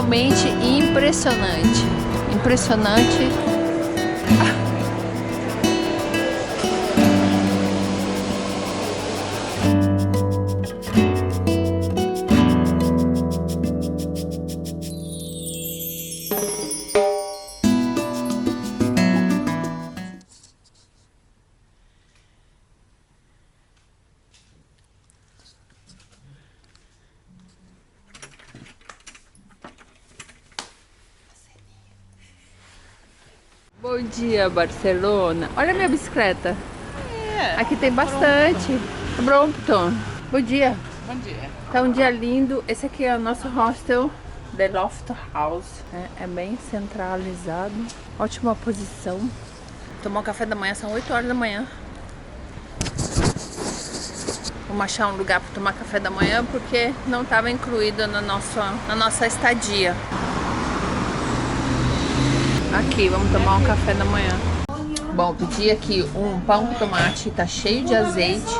realmente impressionante. Impressionante. Bom dia, Barcelona. Olha a minha bicicleta. Aqui tem bastante. Brompton. Bom dia. Bom dia. Tá um dia lindo. Esse aqui é o nosso hostel, The Loft House. É bem centralizado. Ótima posição. Tomar um café da manhã, são 8 horas da manhã. Vamos achar um lugar para tomar café da manhã porque não estava incluído na nossa estadia. Aqui, vamos tomar um café da manhã. Bom, pedi aqui um pão com tomate, tá cheio de azeite,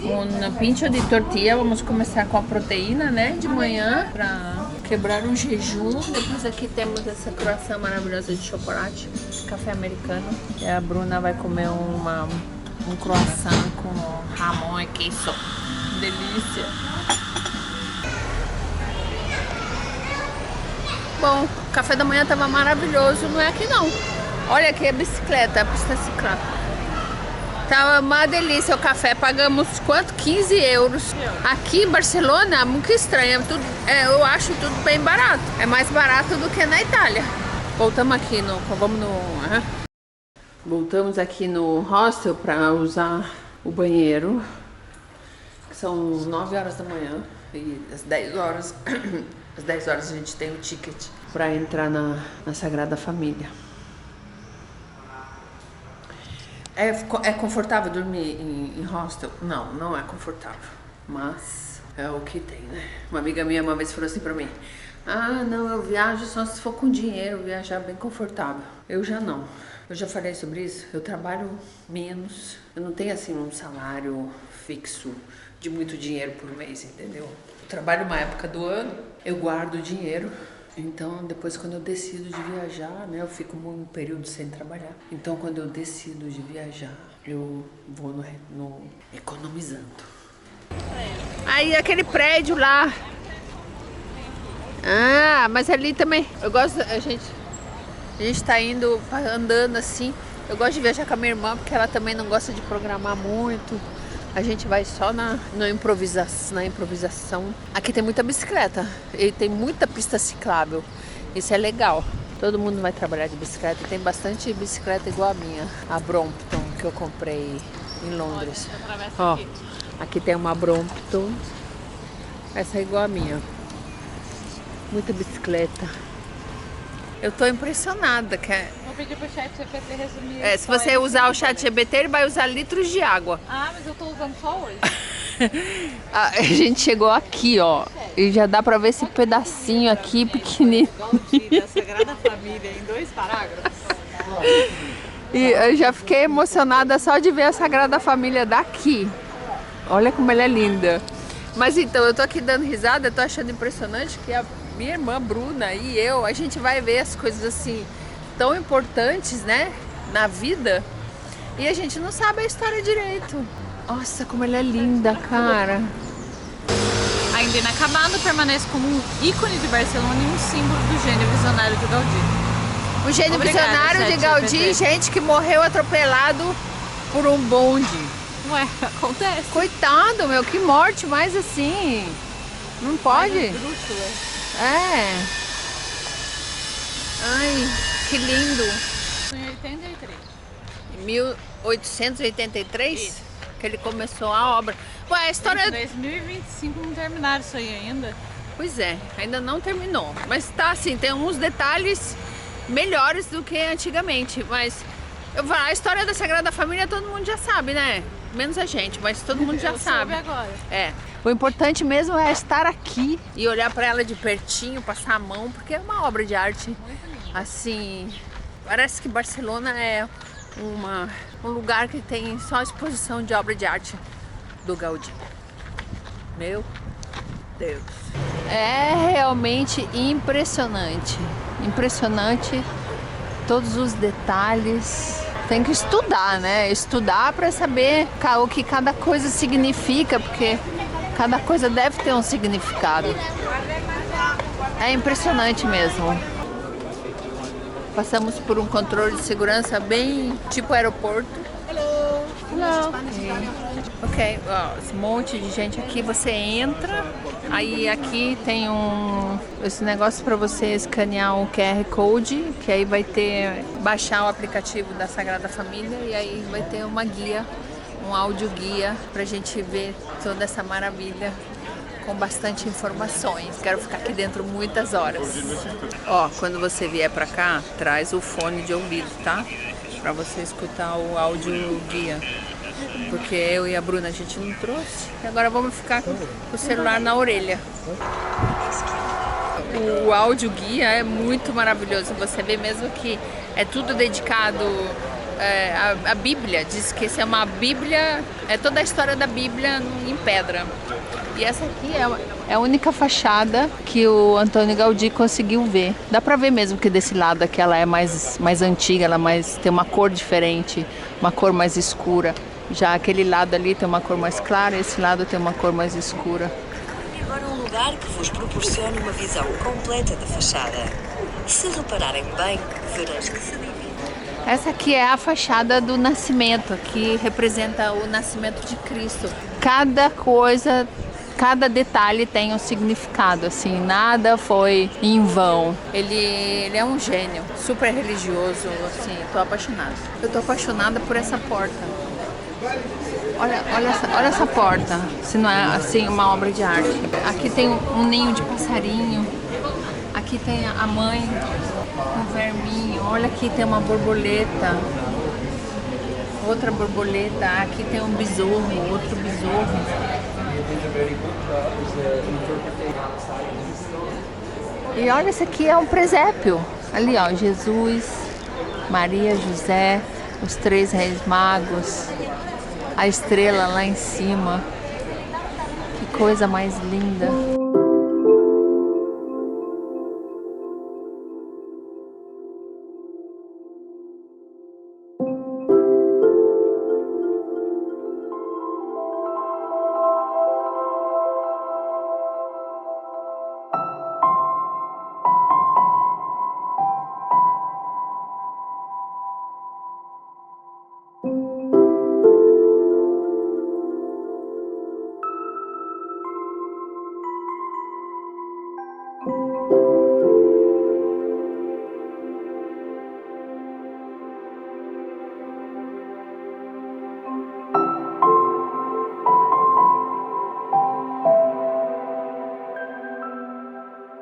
um pincho de tortilha. Vamos começar com a proteína, né, de manhã, pra quebrar o jejum. Depois aqui temos essa croissant maravilhosa de chocolate, café americano. E a Bruna vai comer um croissant com jamón e queijo. Delícia! Bom, o café da manhã tava maravilhoso, não é aqui não. Olha aqui a bicicleta, a pista ciclada. Tava uma delícia o café, pagamos quanto? 15 euros. Aqui em Barcelona, muito estranho, eu acho tudo bem barato. É mais barato do que na Itália. Voltamos aqui Voltamos aqui no hostel para usar o banheiro. São 9 horas da manhã e às 10 horas... Às 10 horas a gente tem o ticket para entrar na Sagrada Família. É confortável dormir em hostel? Não, não é confortável. Mas é o que tem, né? Uma amiga minha uma vez falou assim pra mim: ah, não, eu viajo só se for com dinheiro, viajar bem confortável. Eu já não. Eu já falei sobre isso. Eu trabalho menos. Eu não tenho assim um salário fixo de muito dinheiro por mês, entendeu? Eu trabalho uma época do ano, eu guardo dinheiro. Então, depois quando eu decido de viajar, né, eu fico um período sem trabalhar. Então, quando eu decido de viajar, eu vou no economizando. Aí, aquele prédio lá. Ah, mas ali também. Eu gosto, a gente tá indo, andando assim. Eu gosto de viajar com a minha irmã, porque ela também não gosta de programar muito. A gente vai só na improvisação. Aqui tem muita bicicleta e tem muita pista ciclável. Isso é legal. Todo mundo vai trabalhar de bicicleta. Tem bastante bicicleta igual a minha, a Brompton, que eu comprei em Londres. Ó, aqui tem uma Brompton. Essa é igual a minha. Muita bicicleta. Eu tô impressionada. Vou pedir pro chat GPT resumir. Se você usar o chat GPT, ele vai usar litros de água. Ah, mas eu tô usando só hoje. A gente chegou aqui, ó. E já dá pra ver esse pedacinho aqui pequenininho. Da Sagrada Família em 2 parágrafos. E eu já fiquei emocionada só de ver a Sagrada Família daqui. Olha como ela é linda. Mas então, eu tô aqui dando risada, eu tô achando impressionante que a minha irmã Bruna e eu, a gente vai ver as coisas assim tão importantes, né, na vida, e a gente não sabe a história direito. Nossa, como ela é linda, cara. Ainda inacabado, permanece como um ícone de Barcelona e um símbolo do gênio visionário de Gaudí. O gênio visionário de Gaudí, gente que morreu atropelado por um bonde. Ué, acontece. Coitado, meu, que morte, mas assim, não pode? É. Ai, que lindo. Em 83. Em 1883? Isso. Que ele começou a obra. Ué, a história... Em 2025 não terminaram isso aí ainda. Pois é, ainda não terminou. Mas tá assim, tem uns detalhes melhores do que antigamente. Mas a história da Sagrada Família todo mundo já sabe, né? Menos a gente, mas todo mundo já sabe. Agora. É. O importante mesmo é estar aqui e olhar para ela de pertinho, passar a mão, porque é uma obra de arte. Muito lindo. Assim, parece que Barcelona é um lugar que tem só exposição de obra de arte do Gaudí. Meu Deus. É realmente impressionante. Impressionante todos os detalhes. Tem que estudar, né? Estudar para saber o que cada coisa significa, porque cada coisa deve ter um significado. É impressionante mesmo. Passamos por um controle de segurança bem tipo aeroporto. Hello. Ok, ó, esse monte de gente aqui, você entra, aí aqui tem esse negócio para você escanear um QR Code, que aí vai baixar o aplicativo da Sagrada Família e aí vai ter uma guia, um áudio guia pra gente ver toda essa maravilha com bastante informações. Quero ficar aqui dentro muitas horas. Ó, quando você vier pra cá, traz o fone de ouvido, tá? Pra você escutar o áudio guia. Porque eu e a Bruna a gente não trouxe. E agora vamos ficar com o celular na orelha. O áudio guia é muito maravilhoso. Você vê mesmo que é tudo dedicado à Bíblia. Diz que essa é uma Bíblia, é toda a história da Bíblia em pedra. E essa aqui é a única fachada que o Antônio Gaudí conseguiu ver. Dá pra ver mesmo que desse lado aqui ela é mais antiga, ela tem uma cor diferente, uma cor mais escura. Já aquele lado ali tem uma cor mais clara, esse lado tem uma cor mais escura. E agora um lugar que vos proporciona uma visão completa da fachada. Se repararem bem, verão que se divide. Essa aqui é a fachada do Nascimento, que representa o nascimento de Cristo. Cada coisa, cada detalhe tem um significado, assim, nada foi em vão. Ele é um gênio, super religioso, assim, tô apaixonada. Eu tô apaixonada por essa porta. Olha essa porta, se não é assim uma obra de arte. Aqui tem um ninho de passarinho, aqui tem a mãe com um verminho, olha aqui tem uma borboleta, outra borboleta, aqui tem um besouro, outro besouro. E olha, esse aqui é um presépio, ali ó, Jesus, Maria, José, os 3 reis magos. A estrela lá em cima. Que coisa mais linda.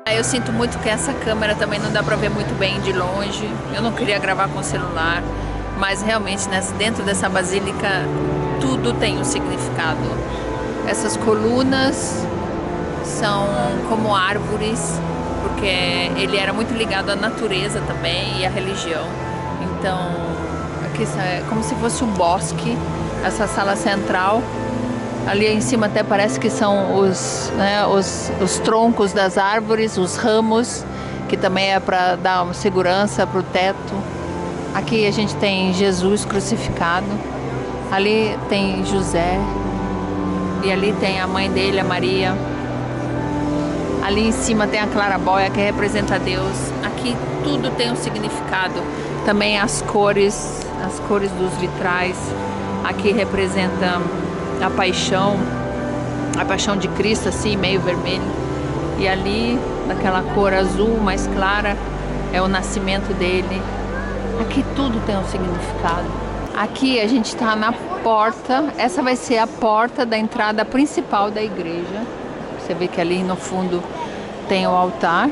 Eu sinto muito que essa câmera também não dá pra ver muito bem de longe. Eu não queria gravar com o celular, mas realmente dentro dessa basílica tudo tem um significado. Essas colunas são como árvores, porque ele era muito ligado à natureza também e à religião. Então, aqui é como se fosse um bosque, essa sala central. Ali em cima até parece que são os troncos das árvores, os ramos, que também é para dar uma segurança para o teto. Aqui a gente tem Jesus crucificado, ali tem José, e ali tem a mãe dele, a Maria. Ali em cima tem a claraboia, que representa Deus. Aqui tudo tem um significado. Também as cores dos vitrais. Aqui representa a paixão de Cristo, assim, meio vermelho. E ali, daquela cor azul mais clara, é o nascimento dele. Aqui tudo tem um significado. Aqui a gente está na porta. Essa vai ser a porta da entrada principal da igreja. Você vê que ali no fundo tem o altar.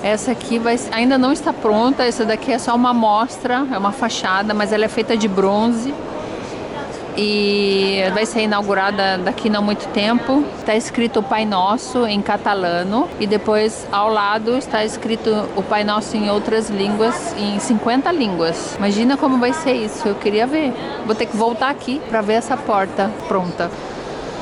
Essa aqui ainda não está pronta. Essa daqui é só uma amostra, é uma fachada, mas ela é feita de bronze. E vai ser inaugurada daqui não muito tempo. Está escrito o Pai Nosso em catalano e depois ao lado está escrito o Pai Nosso em outras línguas, em 50 línguas. Imagina como vai ser isso, eu queria ver. Vou ter que voltar aqui para ver essa porta pronta.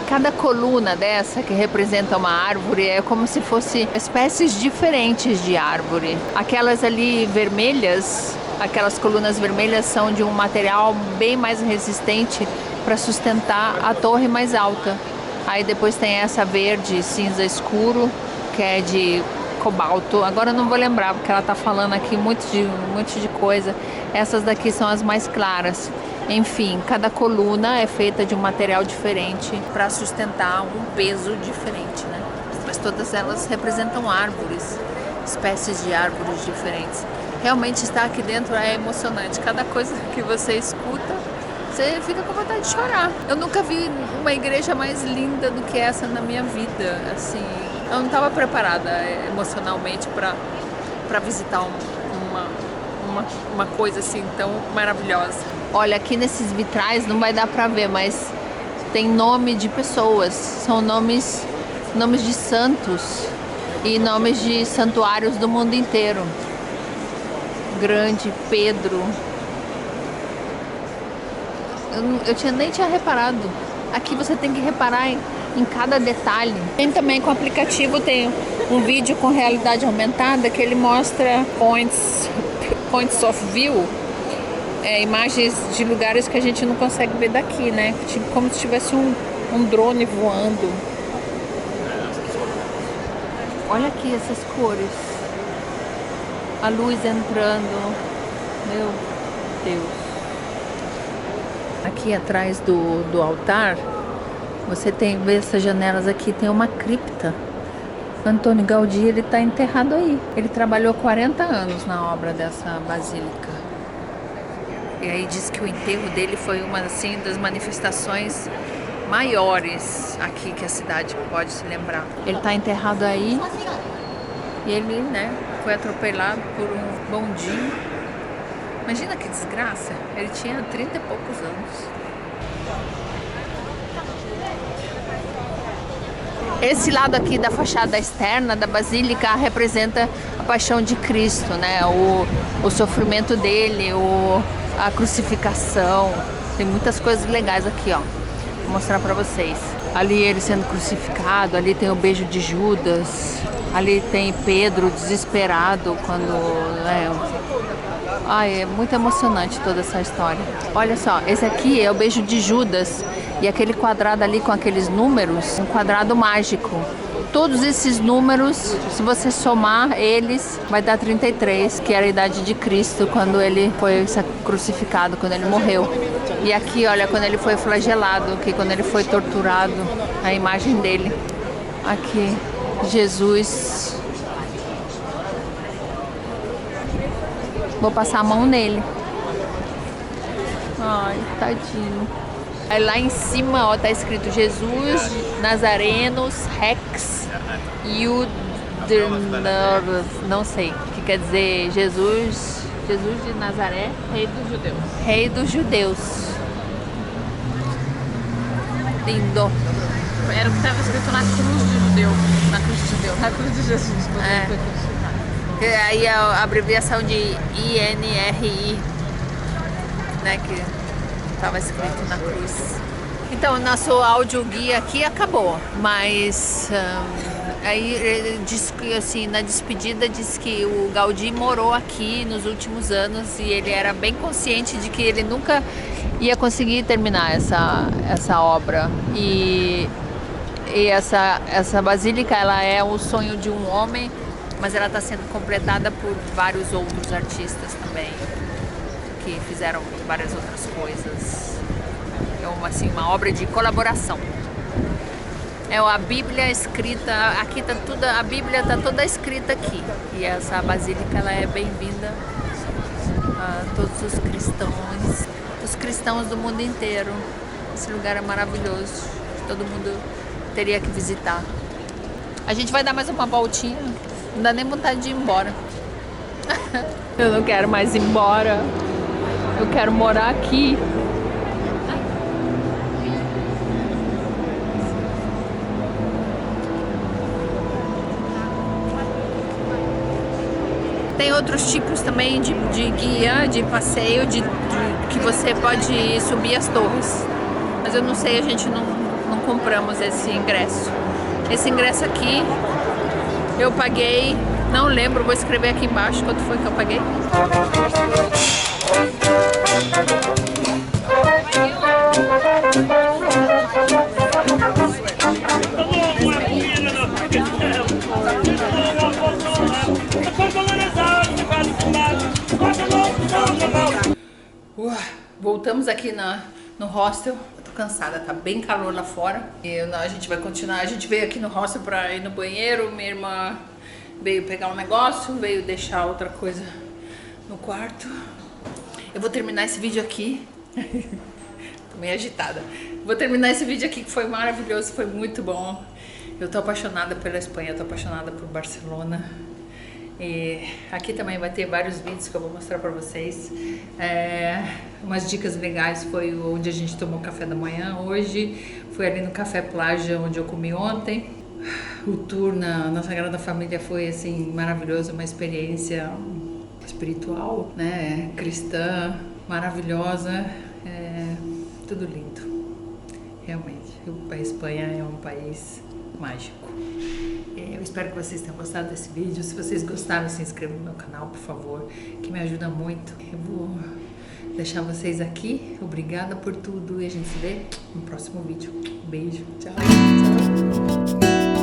Cada coluna dessa que representa uma árvore é como se fosse espécies diferentes de árvore. Aquelas ali vermelhas, aquelas colunas vermelhas são de um material bem mais resistente para sustentar a torre mais alta. Aí depois tem essa verde cinza escuro, que é de cobalto. Agora eu não vou lembrar, porque ela tá falando aqui muito de coisa. Essas daqui são as mais claras. Enfim, cada coluna é feita de um material diferente para sustentar um peso diferente, né? Mas todas elas representam árvores, espécies de árvores diferentes. Realmente estar aqui dentro é emocionante. Cada coisa que você escuta, você fica com vontade de chorar. Eu nunca vi uma igreja mais linda do que essa na minha vida. Assim, eu não estava preparada emocionalmente para visitar uma coisa assim tão maravilhosa. Olha, aqui nesses vitrais não vai dar para ver, mas tem nome de pessoas. São nomes de santos e nomes de santuários do mundo inteiro. Grande, Pedro. Eu nem tinha reparado. Aqui você tem que reparar em cada detalhe. Tem também com o aplicativo, tem um vídeo com realidade aumentada que ele mostra points of view, imagens de lugares que a gente não consegue ver daqui, né? Tipo, como se tivesse um drone voando. Olha aqui essas cores. A luz entrando. Meu Deus. Aqui atrás do altar, você vê essas janelas aqui, tem uma cripta. Antônio Gaudí, ele está enterrado aí. Ele trabalhou 40 anos na obra dessa basílica. E aí diz que o enterro dele foi uma assim, das manifestações maiores aqui que a cidade pode se lembrar. Ele está enterrado aí e ele, né, foi atropelado por um bondinho. Imagina que desgraça. Ele tinha 30 e poucos anos. Esse lado aqui da fachada externa da basílica representa a paixão de Cristo, né? O sofrimento dele, a crucificação. Tem muitas coisas legais aqui, ó. Vou mostrar pra vocês. Ali ele sendo crucificado, ali tem o beijo de Judas, ali tem Pedro desesperado quando... Ai, é muito emocionante toda essa história. Olha só, esse aqui é o beijo de Judas. E aquele quadrado ali com aqueles números, um quadrado mágico. Todos esses números, se você somar eles, vai dar 33, que era a idade de Cristo, quando ele foi crucificado, quando ele morreu. E aqui, olha, quando ele foi flagelado, que quando ele foi torturado, a imagem dele. Aqui, Jesus. Vou passar a mão nele. Ai, tadinho. Aí lá em cima, ó, tá escrito Jesus Nazarenos Rex não sei o que quer dizer. Jesus de Nazaré, Rei dos Judeus. Rei dos Judeus. Lindo. Era o que estava escrito na cruz de judeu. Na cruz de judeu, na cruz de Jesus. Aí a abreviação de INRI, né, que estava escrito na cruz. Então, nosso áudio guia aqui acabou, mas aí diz que, assim, na despedida diz que o Gaudí morou aqui nos últimos anos e ele era bem consciente de que ele nunca ia conseguir terminar essa obra. E essa basílica, ela é o sonho de um homem, mas ela está sendo completada por vários outros artistas também, que fizeram várias outras coisas. É uma obra de colaboração. É a Bíblia escrita, aqui tá tudo, a Bíblia está toda escrita aqui. E essa basílica, ela é bem-vinda a todos os cristãos do mundo inteiro. Esse lugar é maravilhoso, todo mundo teria que visitar. A gente vai dar mais uma voltinha, não dá nem vontade de ir embora. Eu não quero mais ir embora. Eu quero morar aqui. Tem outros tipos também de guia, de passeio, que você pode subir as torres. Mas eu não sei, a gente não não compramos esse ingresso. Esse ingresso aqui eu paguei, não lembro, vou escrever aqui embaixo quanto foi que eu paguei. Voltamos aqui no hostel. Eu tô cansada, tá bem calor lá fora. E a gente vai continuar. A gente veio aqui no hostel pra ir no banheiro. Minha irmã veio pegar um negócio, veio deixar outra coisa no quarto. Eu vou terminar esse vídeo aqui. Tô meio agitada. Vou terminar esse vídeo aqui que foi maravilhoso, foi muito bom. Eu tô apaixonada pela Espanha, eu tô apaixonada por Barcelona. E aqui também vai ter vários vídeos que eu vou mostrar pra vocês. Umas dicas legais foi onde a gente tomou café da manhã hoje. Foi ali no Café Plaja, onde eu comi ontem. O tour na Sagrada Família foi assim maravilhoso, uma experiência espiritual, né? Cristã, maravilhosa, tudo lindo. Realmente, a Espanha é um país mágico. Eu espero que vocês tenham gostado desse vídeo. Se vocês gostaram, se inscrevam no meu canal, por favor, que me ajuda muito. Eu vou deixar vocês aqui. Obrigada por tudo e a gente se vê no próximo vídeo. Beijo, tchau, tchau.